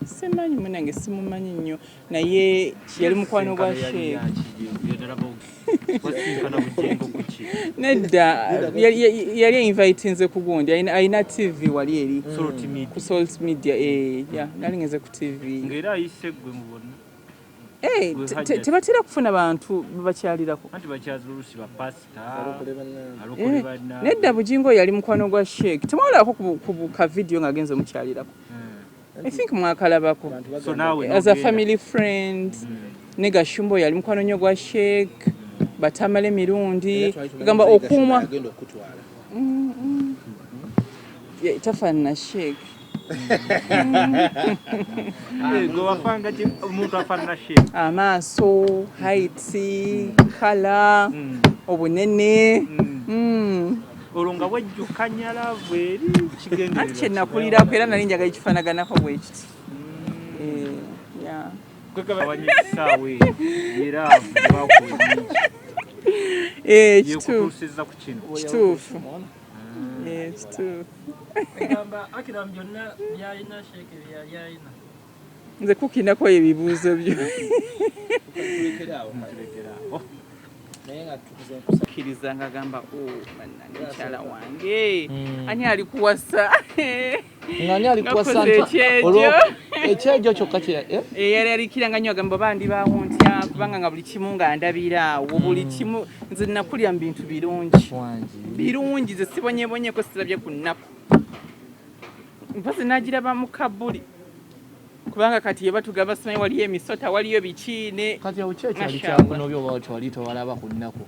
Simanyi munange simumanyi nnyo naye yali mukwano gwa Sheikh. Nedda yali invite nze ku gundi Ayina TV wali eri ku Salt Media nali ngenze ku TV. Ngera ayise gwe mubona. Tebatera kufuna bantu bakyalirako. Anti bakyazulusi ba pastor. Nedda Bujingo yali mukwano gwa Sheikh. Temwalako ku ka video ngagenze mukyalirako. I think mwakalabako. So now as a family friend. Nega Shumbo yali mukwano nnyo gwa Sheikh. Batamale mirundi. Gamba okumwa. Tafanna Sheikh. Go wafanga umuntu afanana Sheikh. Amaaso, height, color, obunene. Olunga wajjukanya laveri kigende. Anche nakulira kwera nali njaga ekifanaganako bwe kiti. Kwekaba wanyisawe era bakoni. Kituufu. Kituufu. Kituufu. Ngamba akira byonna byayina Sheikh byayina. Nze Kookie nako ebibuuzo byo. Kiriza ngagamba mukyala wange ani alikuwasa ngani alikuwasa ekyejo kyokka yali alikiranga nnyo agamba bandi bawo ntya kubanga nga buli kimu nga ndabira buli kimu nze nakulya mu bintu birungi ze sibonyebonyeko sirabye ku nnaku mpaze nagiraba mu kabuli kubanga kati ye batugamba simanyi waliyo emisota waliyo bikiine kati awo kyali kyangu n'obyo bwatu wali towalaba ku nnaku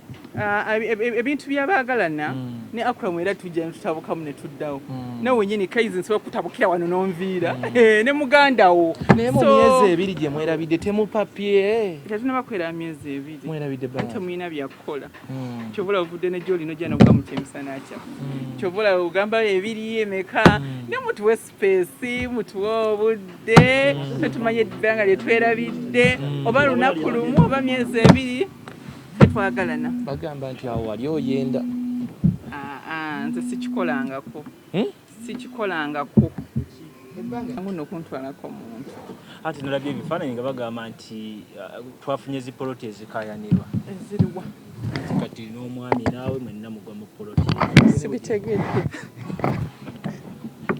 ebintu byabaagalana ne Akram era tujja ne tutabukamu ne tuddawo nawe nyini kaizi nsobola kutabukira wano n'onviira ne muganda wo naye mu myezi ebiri gye mwerabidde temupapye tetunaba kwera myezi ebiri mwerabidde ate muyina byakukola kyobola ovudde ne gyoli nojja nobuga mu kyemisana kya kyobola ogamba ebiri emeka ne mutuwe space mutuwe obudde tetumanye ebbanga lye twerabidde oba lunaku lumu oba myezi ebiri tetwagalana bagamba nti awo wali oyenda nze sikikolangako sikikolangako anguno okuntwalako omuntu ati nalabye ebifaananyi nga bagamba nti twafunye zipoloti ezikayanirwa eziriwa kati n'omwami naawe mwenna mugwa mu poloti sibitegedde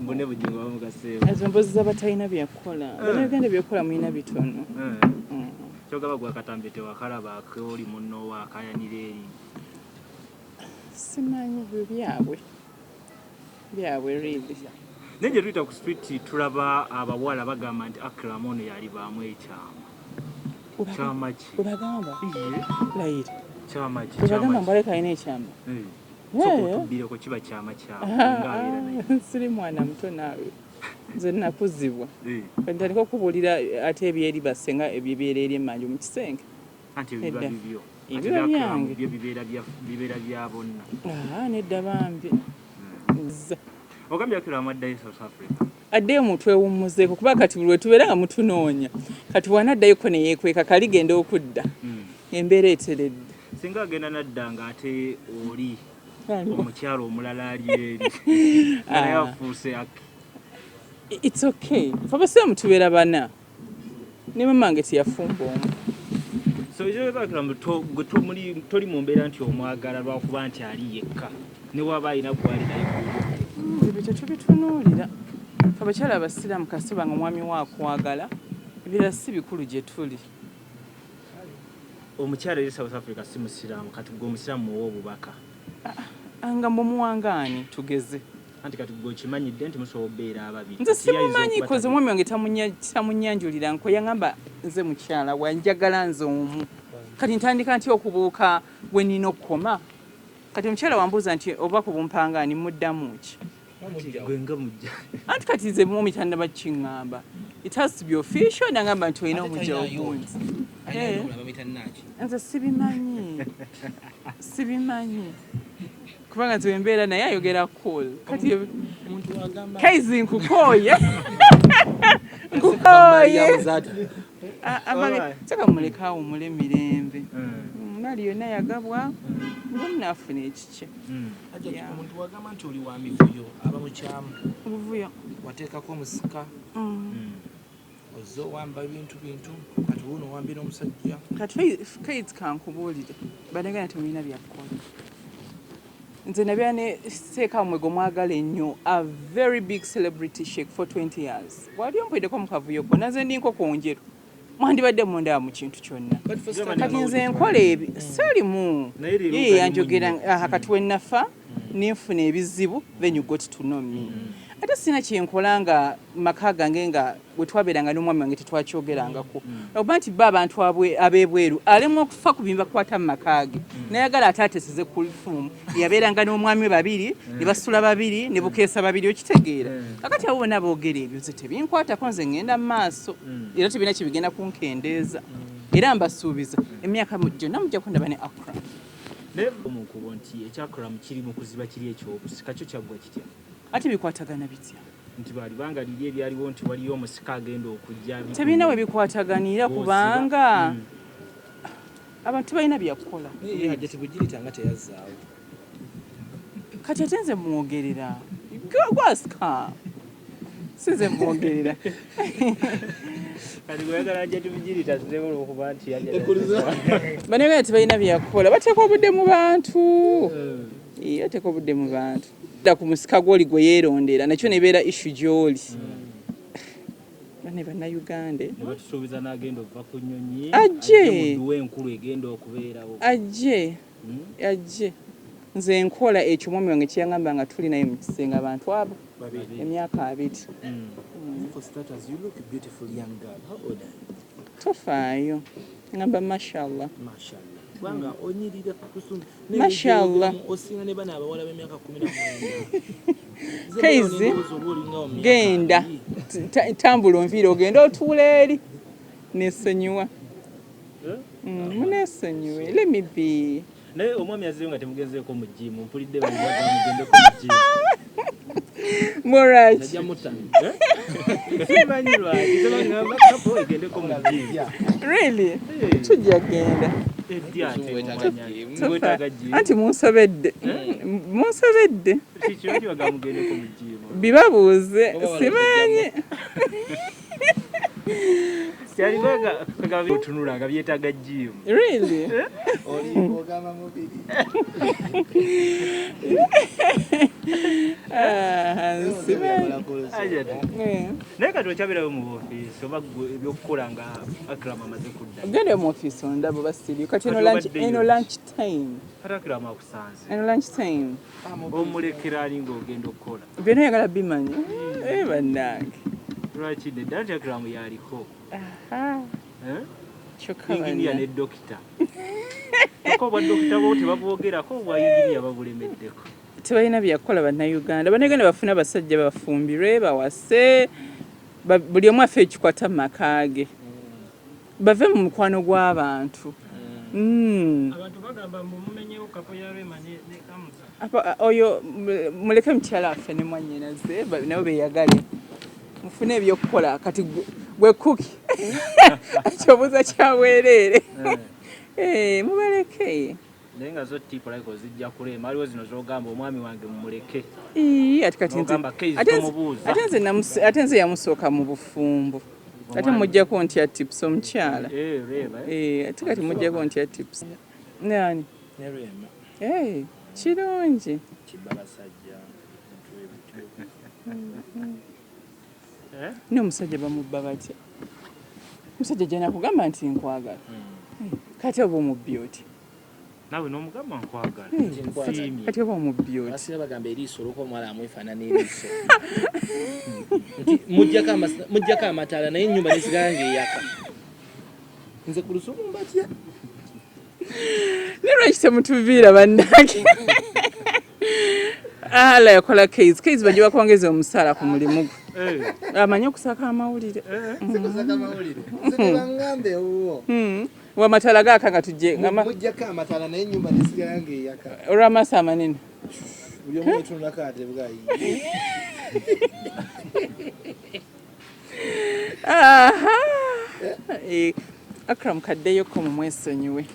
mbone Bujingo bamugaseewo ezo mbozi z'abatalina byakukola bannayuganda byakukola mulina bitono kyogaba gwa katambe tewakalaba akoli munno wakayanira eri simanyi byabwe really naye gye tuyita ku street tulaba abawala bagamba nti Akram ono yali baamu ekyama kyama ki ubagamba layiri kyama ki ubagamba mbaleka alina ekyama tubbireko kiba kyama kyawe siri mwana muto naawe nze nakuzibwa ntandika okubuulira ate ebyeri basenga ebibeera eri emmanju mu kisenge anti ebiba bibyo ebiba byange bibeera bya bonna nedda bambi ogambye Akram addayo South Africa addeyo mutwewummuzeeko kuba kati buli wetubeera nga mutunoonya kati bw'anaddayoko ne yeekweka kali genda okudda embeera eteredde singa agenda nadda nga ate oli omukyalo omulala ali eri naye afuuse it's okay fabasiramu tubeera bana ne mamange teyafumba omu so Akram toli mu mbeera nti omwagala lwakuba nti ali yekka ne waba alina gwali naye ebyo tetubitunuulira abakyala abasiraamu kasiba nga omwami waakwagala ebirala si bikulu gye tuli omukyala eri South Africa si musiraamu kati gwe omusiraamu muwa obubaka nga mumuwangaani tugeze anti kati gwe okimanyidde nti musobola obeera ababiri nze simumanyi koze omwami wange tamunyanjulira nko yangamba nze mukyala wanjagala nze omu kati ntandika nti okubuuka bwe nina okukoma kati omukyala wambuuza nti obubaka bumpangaani muddamu ki gwenga mujja anti kati nze mumi tannaba kiŋŋamba it has to be official nangamba nti olina omujja ogundi nze sibimanyi kubanga nze embeera naye ayogera cool kati kaizi nkukooye saka mulekaawo mule mirembe gaali yonna yagabwa nga munaafuna ekikye omuntu wagamba nti oli wa mivuyo aba mukyamu obuvuyo wateekako omusika ozze owamba bintu kati wuno owambira omusajja kati kaizi kankubuulire banegana temulina byakukola nze nabya ne seekamwe gwe mwagala ennyo a very big celebrity Sheikh for 20 years wali ompuddeko mu kavuyo konna nze ndi nkoko njeru mwandibadde mundaba mu kintu kyonna kati nze nkola salimu ye yanjogera kati wennafa ninfuna ebizibu then you got to know me ate sina kyenkola nga maka gange nga bwe twabeeranga n'omwami wange tetwakyogerangako okuba nti ba abantu ab'ebweru alemu okufa ku bimba kukwata mu maka ge nayagala ate ateseze Kuluthum yabeeranga n'omwami babiri ne basula babiri ne bukeesa babiri okitegeera kakati abo bonna boogera ebyo ze tebinkwatako nze ŋŋenda mu maaso era tebina kibigenda kunkendeeza era mbasuubiza emyaka gyonna mujja kundaba ne Akram omukubo nti ekyakram kiri mu kuziba kiri ekyobusika kyo kyaggwa kitya ate bikwatagana bitya nti bali banga liri ebyaliwo nti waliyo omusika agenda okujja tebirina we bikwataganira kubanga abantu balina byakukola hajati bugiyitanga teyazzaawo kati ate nze mwogerera gwasika sinze mwogerera kati gweyagala njati bugirita zirewola okuba nti banegana tebalina byakukola bateeka obudde mu bantu bateeka obudde mu bantu da ku musika gw'oli gwe yeerondera nakyo nebeera issue gy'oli bane bannayugande nebatusuubiza n'agenda okuva ku nnyonyi ajje muduwe enkulu egenda okubeerawo ajje nze nkola ekyo mwami wange kyeyangamba nga tuli naye mu kisenge abantu abo emyaka 2 tofaayo ngamba mashallah kubanga onyirira kusumba mashallah osinga ne bana abawala b'emyaka 19 kaizi genda tambula onviire ogenda otuula eri nesonyiwa munesonyiwe let me be naye omwami azeyo nga temugenzeeko mu jimu mpulidde bamugendeko mu jimu morach simanyi lwaki sebangamba kapo egendeko mu jimu really tujja genda anti munsobedde bibabuuze simanyi tunula nga byetaaga jimu really naye kati okyabirayo mu ofiisi oba ebyokukola nga Akram amaze kudda gende mu ofiisi ondabo basiriyo kati eno lunch time kati Akram akusanze eno lunch time omulekera ali ng'ogenda okukola byonna oyagala bimanyi bannange lwaki nedda nti Akram yaliko kyokka inginiya ne dokita ko obwadokita bo tebabwogerako obwayinginiya babulemeddeko tebalina byakukola bannayuganda banegenda bafuna abasajja bafumbirwe bawase buli omu afe ekikwata mu maka ge bave mu mukwano gw'abantu abantu bagamba mumumenyewo kapoyarema ne kamuza oyo muleke mukyala affe ne mwannyinaze nabo beyagale mufune ebyokukola kati gwe Kookie ekyobuuza kyaweereere mubaleke naye nga zo tipu like ozijja kulema aliwo zino zogamba omwami wange mumuleke ate nze yamusooka mu bufumbo ate mujjako ntya tips omukyala ate kati mujjako ntya tips nani kirungi n'omusajja bamubba batya omusajja gyanakugamba nti nkwagala kati oba omubbi oti nawe n'omugamba nkwagala kati oba omubbi oti basiba bagamba eriiso olwokuba omuwala amwefaanana eriiso mujjako amataala naye ennyumba nesigala ng'eyaka nze ku lusumu mbatya ne lwaki temutuviira bannange ala yakola kaizi bajja bakwongeza omusaala ku mulimu gwe amanyi okusaka amawulire wamataala gaaka nga tujje mujjako amataala naye ennyumba nesigala ng'eyaka olw'amaaso amanene buli omu etunulako ate bwayi Akram kaddeyoko mu mwesonyiwe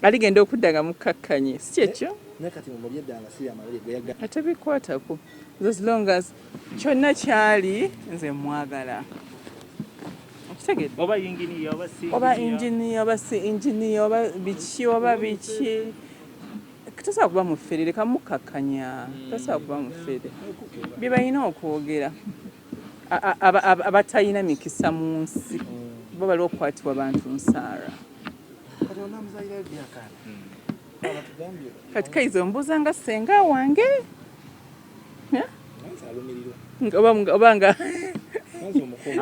aligenda okuddaga mukakkanye si kyekyo nakati mu mulye ddala si amalye gweyaga atabikwatako as long as kyonna kyali nze mwagala okitegedde oba yingini oba si oba engineer oba si engineer oba biki tasobola kuba mufere leka mukakkanya tasobola kuba mufere bye balina okwogera abatalina mikisa mu nsi bo bali okukwatibwa bantu nsaara kati kaiza ombuuza nga ssenga wange oba nga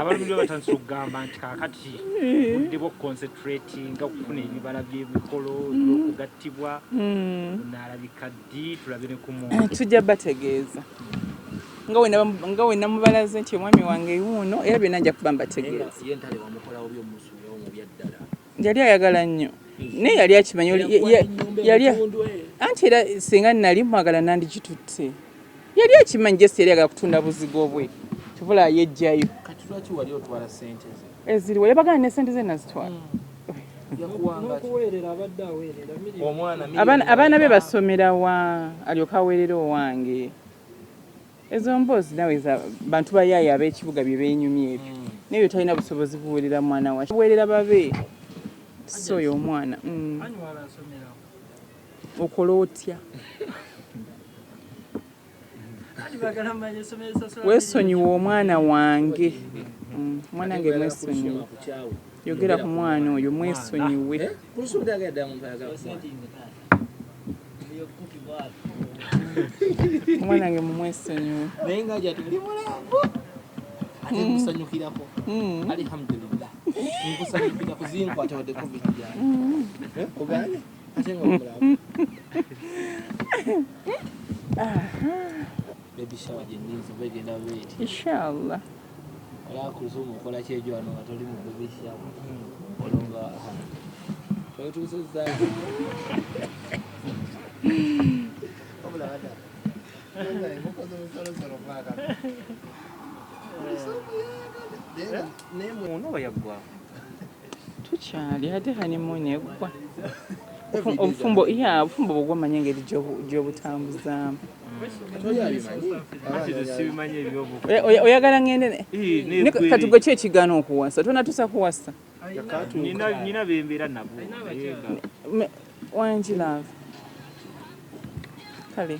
abalumiriwa batandise okugamba nti kaakati budde bwo concentrating nga okufuna ebibala by'ebikolo okugattibwa naalabika ddi tulabe ne ku muntu tujja bategeeza nga we namubalaze nti omwami wange yuuno era byonna nja kuba mbategeeza yali ayagala nnyo naye yali akimanyi anti era singa nali mwagala nandikitutte yali akimanyi jesi yali agala kutunda buzigo bwe kivula yejjayo kati lwaki wali otwala ssente ze eziriwo yabagana ne ssente ze nazitwala n'okuweerera abadde aweerera abaana be basomera wa alyoka aweerera owange ezo mboozi nawe bantu bayaaya ab'ekibuga bye beenyumya ebyo naye talina busobozi buweerera mwana wa buweerera babe so oyo omwana okola otya weesonyiwe omwana wange omwana wange mwesonyiwe yogera ku mwana oyo mwesonyiwe omwana wange mumwesonyiwe naye nga ati muli mulavu ate musanyukirako alhamdulillah nkusanyukira kuzinkwata wadde covid jani oganye ate nga mulavu baby shower jendinza begenda beti inshallah ola Kuluthum okola kyejo wano nga toli mu baby shower olonga twetusizza obulada tukyali ate honeymoon eggwa obufumbo bwogwamanya engeri gy'obutambuzaamu oyagala ngende katugo ki ekigaana okuwasa tonatusa kuwasa nina bembeera nabo wangi love kale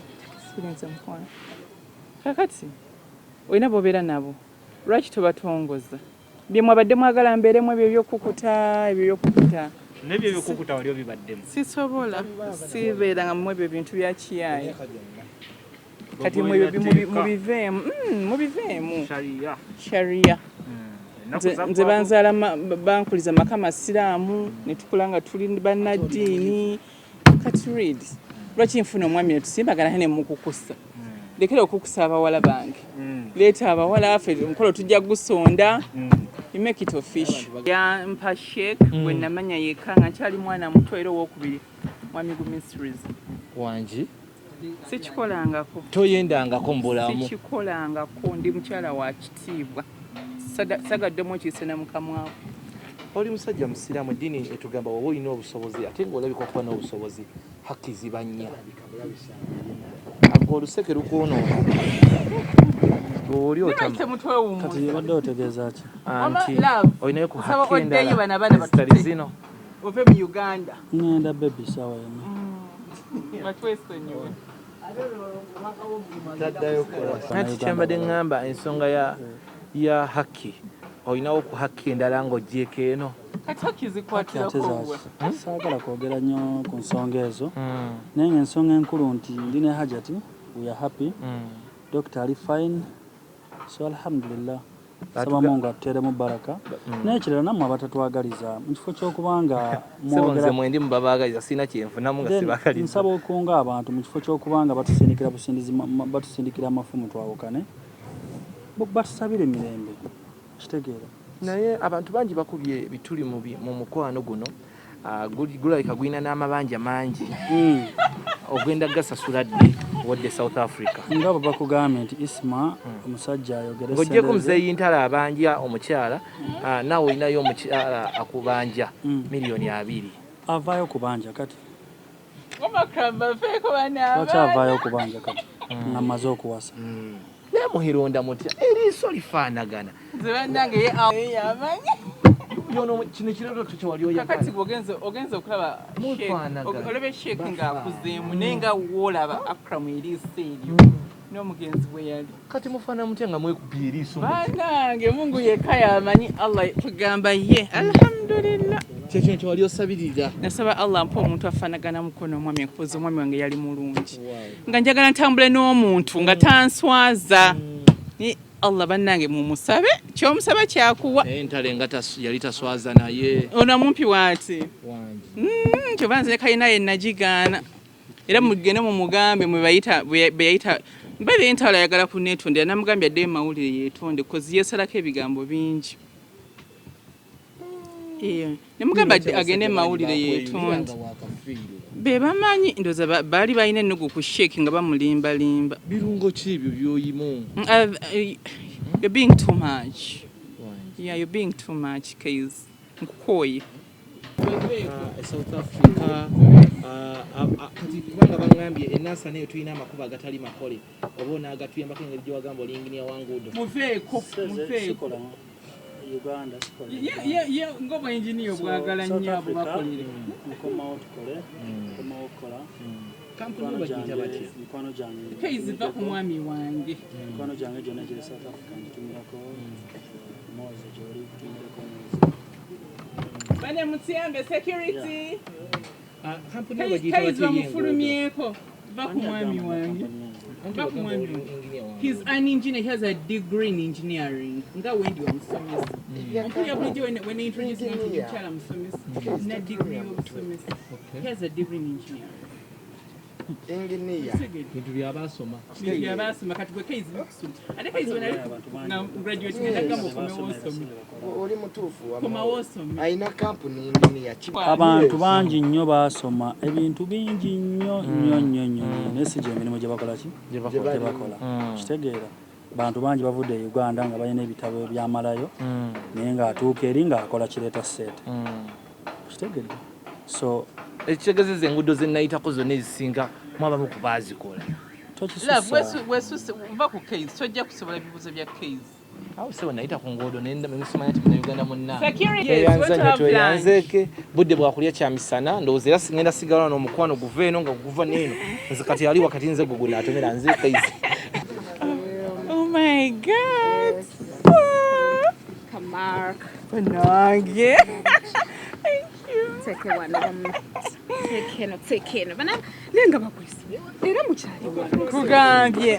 sirinze mukwano kakati olina bobeera nabo lwaki tobatongoza byemwabadde mwagala mbeeremu ebyo ebyokukuta nebyo ebyokukuta wali obibaddemu sisobola sibeeranga mu ebyo bintu bya kiyaayi kati mubiveemu sharia nze banzaala bankuliza maka masiraamu ne tukula nga tuli bannaddiini kati read lwaki nfuna omwami netusimbagana ne mukukusa lekera okukusa abawala bange leeta abawala affe omukolo tujja gusonda you make it official yampa Sheikh bwe namanya yekka nga nkyali mwana muto era owokubiri mwami gu ministries wangi sikikolangako toyendangako mu bulamu sikikolangako ndi mukyala wa kitiibwa sagaddemu ekiyise na mukamwawo oli musajja musiraamu eddiini etugamba woba olina obusobozi ate ng'olabika okuba n'obusobozi hakki ziba nnya oluseke lukwonoona oli kati yabadde otegeeza ki anti olinayo ku hakki endala zino ove mu Uganda ngenda baby shower yonna batwesonyiwe anti kyembadde ŋŋamba ensonga ya hakki olinawo ku hakki endala ng'ogyeko eno kati hakki zikwatirakowe saagala kwogera nnyo ku nsonga ezo naye ng'ensonga enkulu nti ndi ne hajati we are happy doctor ali fine so alhamdulillah saba Mungu atuteeremu baraka naye ekirala nammwe abatatwagaliza mu kifo ky'okubanga mwogera mwendi mubabaagaliza sirina kyenfunamu nga sibaagaliza nsaba okunga abantu mu kifo ky'okubanga batusindikira amafumu twawukane batusabire emirembe kitegeera naye abantu bangi bakubye bituli mu mukwano guno gulabika gulina n'amabanja mangi ogenda gasasula ddi wadde South Africa nga baba kugambye nti Isma omusajja ayogera ng'oggyeko muzeeyi ntala abanja omukyala naawe olinayo omukyala akubanja miliyoni 2 avaayo kubanja kati Omakramba feko bana. Wakyavaayo okubanja kati nga mmaze okuwasa. Naye muhironda mutya eriiso lifaanagana. Nze bannange ye yamanyi. Kino kirero kyewali oyagala. Kakati ogenza okulaba olebe Sheikh ng'akuzeemu naye nga woolaba Akram eriiso eryo n'omugenzi bwe yali. Kati mufaana mutya nga mwekubye eriiso bannange Mungu yekka yamanyi. Allah tugamba ye alhamdulillah. kyekino kyewali osabirira. Nasaba Allah mpa omuntu afaanagana mukono omwami akupoza omwami wange yali mulungi nga njagala ntambule n'omuntu nga tanswaza. Allah bannange mumusabe kyomusaba kyakuwa. Entale nga yali taswaza naye. Ono mumpi waati kyova nze kayina ye nagigaana era mugende mu mugambe beyayita mbabe entala ayagala kunetondera namugambye adde mawulire yeetonde kozi yeesalako ebigambo bingi. Nemugamba agende mawulire yeetonde be bamanyi ndoza baali balina ennugu ku Sheikh nga bamulimbalimba. Birungo ki ebyo by'oyimu? You're being too much. Yeah, you're being too much, Kayz. Nkukoye. South Africa kati kubanga bangambye enasa nayo tulina amakuba agatali makole oba onaagatuyambako engeri gye wagamba oli engineer wanguudo. Muveeko. Uganda ng'oba engineer bwagala nnyo abo bakolere. Nkomawo tukole nkomawo okukola kampuni bagiyita batya? mikwano gyange Kayz va ku mwami wange. mikwano gyange gyonna gye South Africa ngitumilako moze gyoli kutumilako Bane mutiyambe security. Kampuni bagiyita Kayz batya? bamufulumyeko. Va ku mwami wange. He's an engineer. He has a degree in engineering. Nga wendi wa musomesa. Mpulira bulijjo when they introduce him to mukyala musomesa. Na degree of musomesa. He has a degree in engineering. Engineer. Bintu byabasoma. Byabasoma kati gwe Kayz bikusoma. Ate Kayz when na graduate ngenda gamba okomewo osome. Oli mutuufu Okomewo osome. ayina kampuni engineer. abantu bangi nnyo baasoma ebintu bingi nnyo naye si gye emirimu gye bakola ki gye bakola kitegeera bantu bangi bavudde e Uganda nga balina ebitabo ebyamalayo naye ng'atuuka eri ng'akola kireeta sente kitegeera so ekitegeezeza enguudo ze nayitako zonna ezisinga mwabamu ku baazikola. Wesuse va ku Kayz tojja kusobola ebibuuzo bya Kayz. Awo sebo nayita ku nguudo nemusomanya ti Uganda munnange. Security tweyanzeeke budde bwakulya kyamisana ndowooza era ngenda sigala n'omukwano guva eno nga guva n'eno nze kati yali wakati nze gwe naatomera nze Kayz. Oh my God. Kamar. Banange. Take one of them. Take care. Bana lenga bakwisi. Era mukyali. Kugambye.